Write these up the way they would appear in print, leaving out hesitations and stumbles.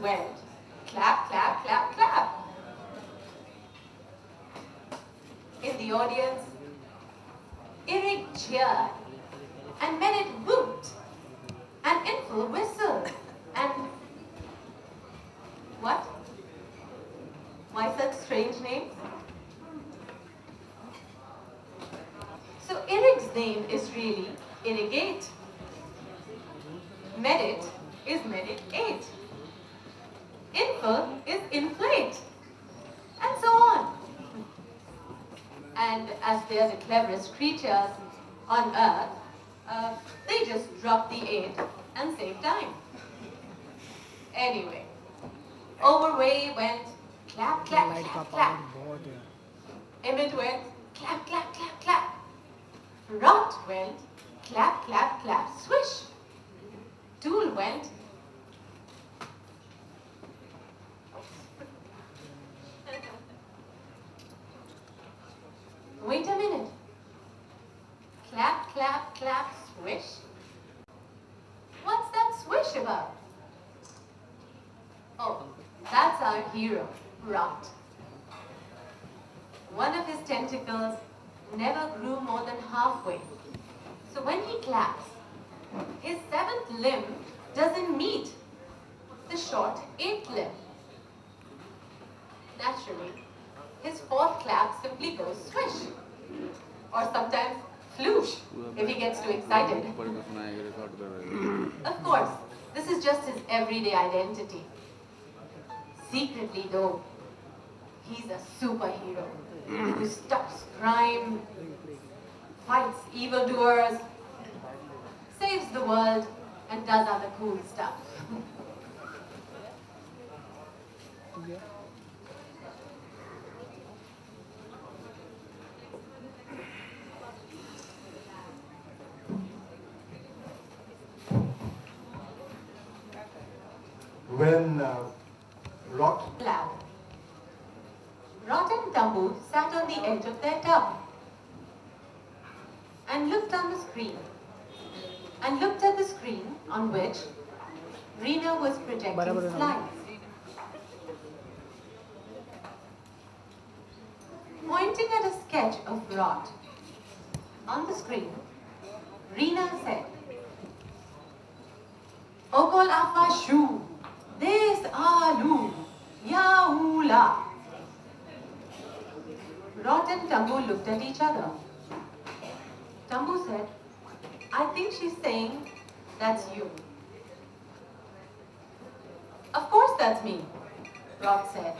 went clap, clap, clap, clap. In the audience, Eric cheered and Merit whooped and Infel whistled and what? Why such strange names? So Eric's name is really Irrigate. Merit is Merit8. Infel is Inflate. And so on. And as they are the cleverest creatures on earth, they just drop the 8 and save time. Anyway, Overway went clap, clap, clap, clap. Emmett went clap, clap, clap, clap. Rot went clap, clap, clap, swish. Tool went wait a minute. Clap, clap, clap, swish. What's that swish about? Oh, that's our hero, Rot. One of his tentacles never grew more than halfway. So when he claps, his 7th limb doesn't meet the short 8th limb. Naturally, his 4th clap simply goes swish, or sometimes floosh if he gets too excited. Of course, this is just his everyday identity. Secretly though, he's a superhero who stops crime, fights evildoers, saves the world, and does other cool stuff. When Rot Lab. Rot and Tambu sat on the edge of their tub and looked on the screen and looked at the screen on which Reena was projecting slides. Pointing at a sketch of Rot on the screen, Reena said, Okol afa shu, des alu, CHOWLA. Rot and Tambu looked at each other. Tambu said, I think she's saying, that's you. Of course that's me, Rot said.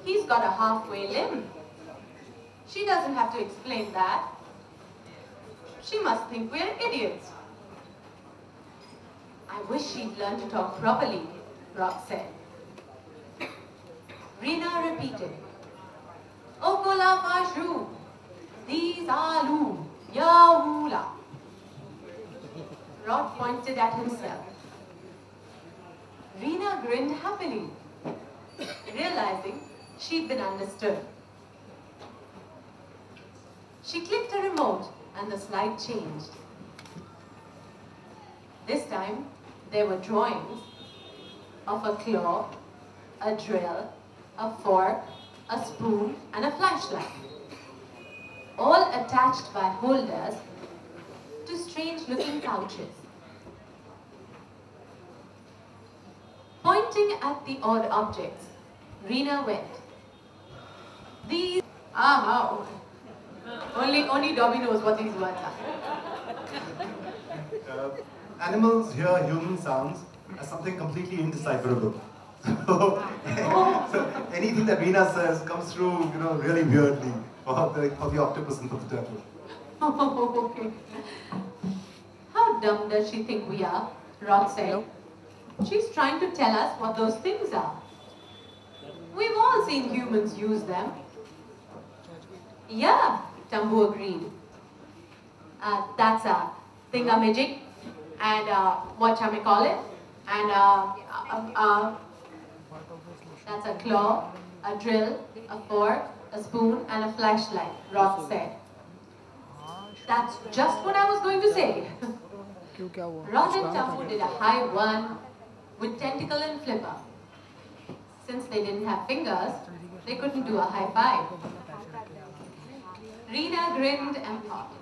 He's got a halfway limb. She doesn't have to explain that. She must think we're idiots. I wish she'd learn to talk properly, Rot said. Reena repeated, Okola Fashu, these alu, CHOWLA. Rot pointed at himself. Reena grinned happily, realizing she'd been understood. She clicked a remote and the slide changed. This time, there were drawings of a claw, a drill, a fork, a spoon, and a flashlight, all attached by holders to strange-looking pouches. Pointing at the odd objects, Reena went, these, only Dobby knows what these words are. Animals hear human sounds as something completely indecipherable. So anything that Reena says comes through, really weirdly for the octopus and for the turtle. Oh, okay. How dumb does she think we are? Rot said. She's trying to tell us what those things are. We've all seen humans use them. Yeah, Tambu agreed. That's a thingamajig, and whatchamacallit, and that's a claw, a drill, a fork, a spoon, and a flashlight, Rot said. That's just what I was going to say. Rot and Tambu did a high 1, with Tentacle and Flipper. Since they didn't have fingers, they couldn't do a high five. Reena grinned and thought,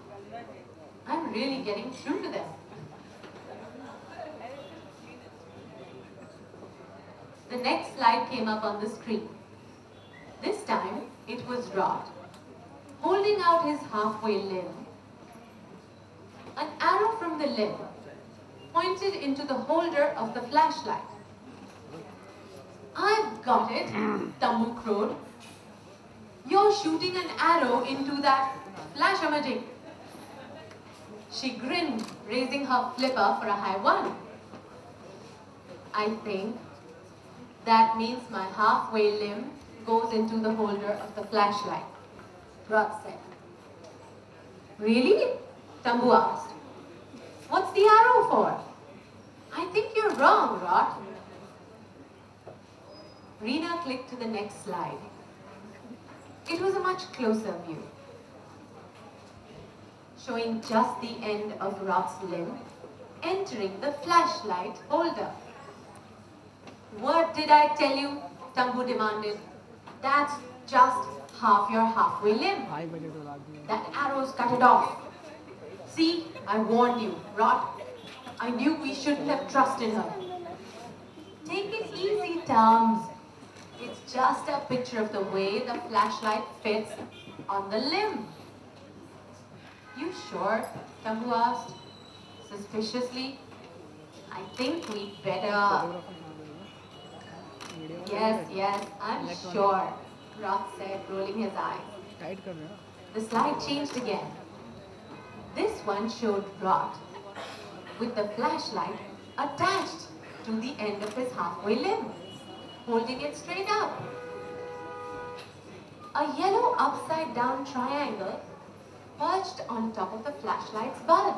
I'm really getting through to them. The next slide came up on the screen. This time, it was Rod, holding out his halfway limb. An arrow from the limb pointed into the holder of the flashlight. I've got it, Tambu crowed. You're shooting an arrow into that flash-a-magic. She grinned, raising her flipper for a high one. I think that means my halfway limb goes into the holder of the flashlight, Rod said. Really? Tambu asked. What's the arrow for? I think you're wrong, Rod. Reena clicked to the next slide. It was a much closer view, showing just the end of Rod's limb entering the flashlight holder. What did I tell you? Tambu demanded. That's just half your halfway limb. That arrow's cut it off. See, I warned you, Rod. I knew we shouldn't have trusted her. Take it easy, Tums. It's just a picture of the way the flashlight fits on the limb. You sure? Tambu asked, suspiciously. I think we'd better... Yes, I'm sure, Rod said, rolling his eyes. The slide changed again. This one showed Rod with the flashlight attached to the end of his halfway limb, holding it straight up. A yellow upside-down triangle perched on top of the flashlight's bulb.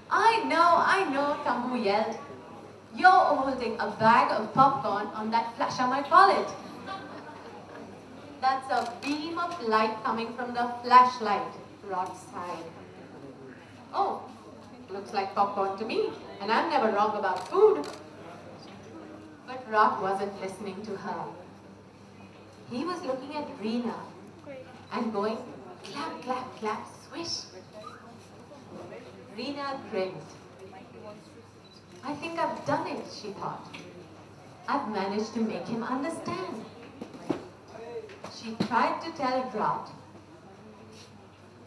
I know, Tambu yelled. You're holding a bag of popcorn on that flasher, I call it. That's a beam of light coming from the flashlight, Rod sighed. Oh, looks like popcorn to me, and I'm never wrong about food. But Rod wasn't listening to her. He was looking at Reena and going, clap, clap, clap, swish. Reena grinned. I think I've done it, she thought. I've managed to make him understand. She tried to tell Rod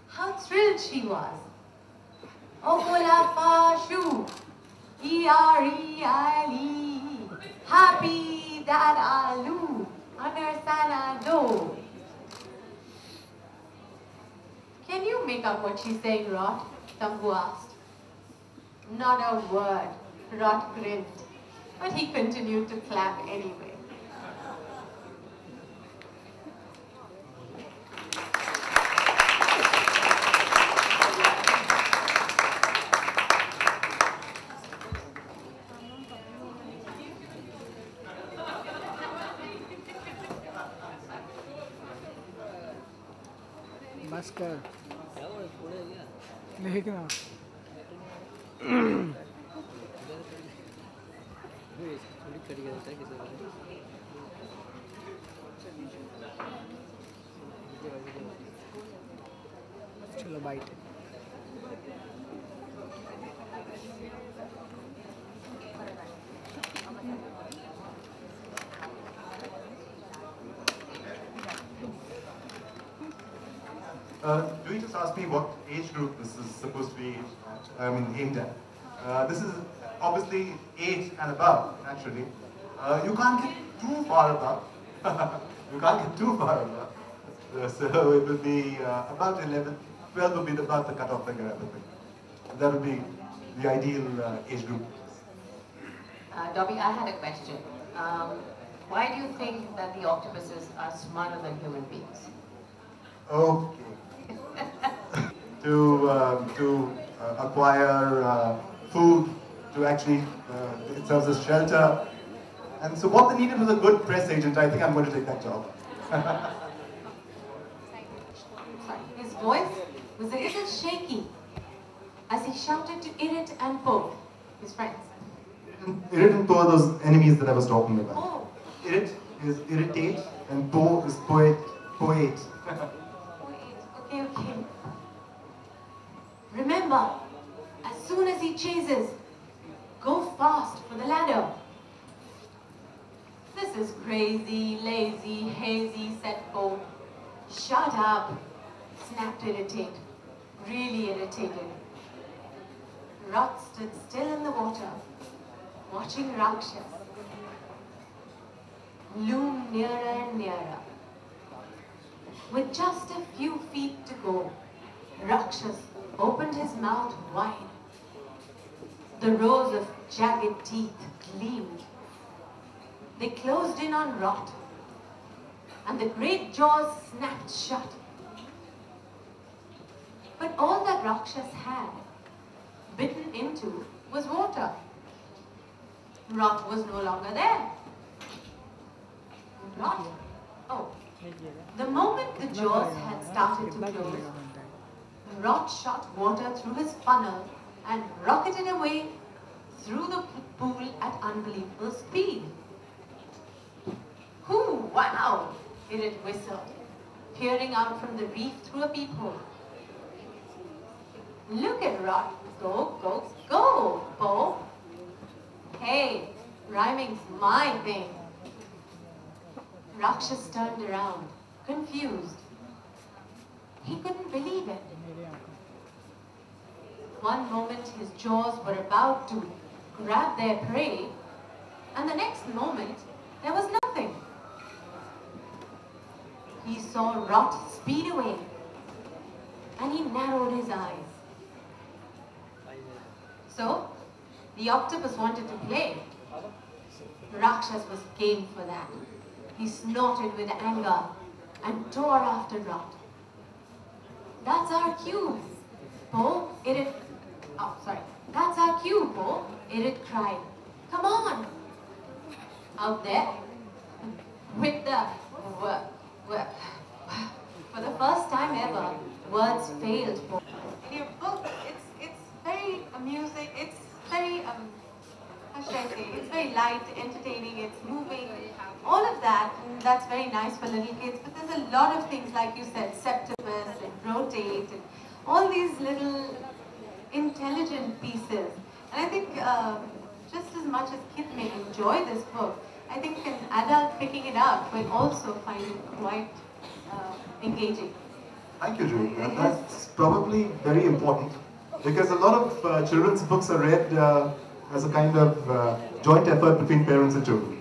how thrilled she was. Obola Fashu, E-R-E-I-E, happy that alu, Anarsana do. Can you make out what she's saying, Rod? Tambu asked. Not a word. Rod grinned, but he continued to clap anyway. बस कर देखना चलो bite Juhi just asked me what age group this is supposed to be aimed at. This is obviously 8 and above, naturally. You can't get too far above. You can't get too far above. So it will be about 11. 12 will be about the cutoff figure, I would think. That would be the ideal age group. Dobby, I had a question. Why do you think that the octopuses are smarter than human beings? Okay. to acquire food, to actually, it serves as shelter. And so what they needed was a good press agent. I think I'm going to take that job. His voice was a little shaky as he shouted to Irit and Poe, his friends. Irrit and Po are those enemies that I was talking about. Oh, Irrit is irritate and Po is poet. wait. Okay, okay. Remember, as soon as he chases, go fast for the ladder. This is crazy, lazy, hazy, said Po. Shut up, snapped Irritate, really irritated. Rot stood still in the water, watching Rakshas loom nearer and nearer. With just a few feet to go, Rakshas opened his mouth wide. The rows of jagged teeth gleamed. They closed in on Rot, and the great jaws snapped shut. But all that Rakshas had bitten into was water. Rot was no longer there. Rot? Oh. The moment the jaws had started to close, Rot shot water through his funnel and rocketed away through the pool at unbelievable speed. Hoo, wow! Irrit whistled, peering out from the reef through a peephole. Look at Rot. Go, go, go, Po. Hey, rhyming's my thing. Rakshas turned around, confused. He couldn't believe it. One moment his jaws were about to grab their prey, and the next moment there was nothing. He saw Rot speed away, and he narrowed his eyes. So, the octopus wanted to play. Rakshas was game for that. He snorted with anger and tore after Rot. That's our cue, Po, Irrit. Oh, sorry. That's our cue, Po, Irrit cried. Come on! Out there, with the for the first time ever, words failed Po. In your book, it's very amusing. It's very how should I say? It's very light, entertaining. It's moving. All of that, and that's very nice for little kids. But there's a lot of things, like you said, septimus and rotate, and all these little intelligent pieces. And I think just as much as kids may enjoy this book, I think an adult picking it up will also find it quite engaging. Thank you, Juhi. That's probably very important because a lot of children's books are read as a kind of joint effort between parents and children.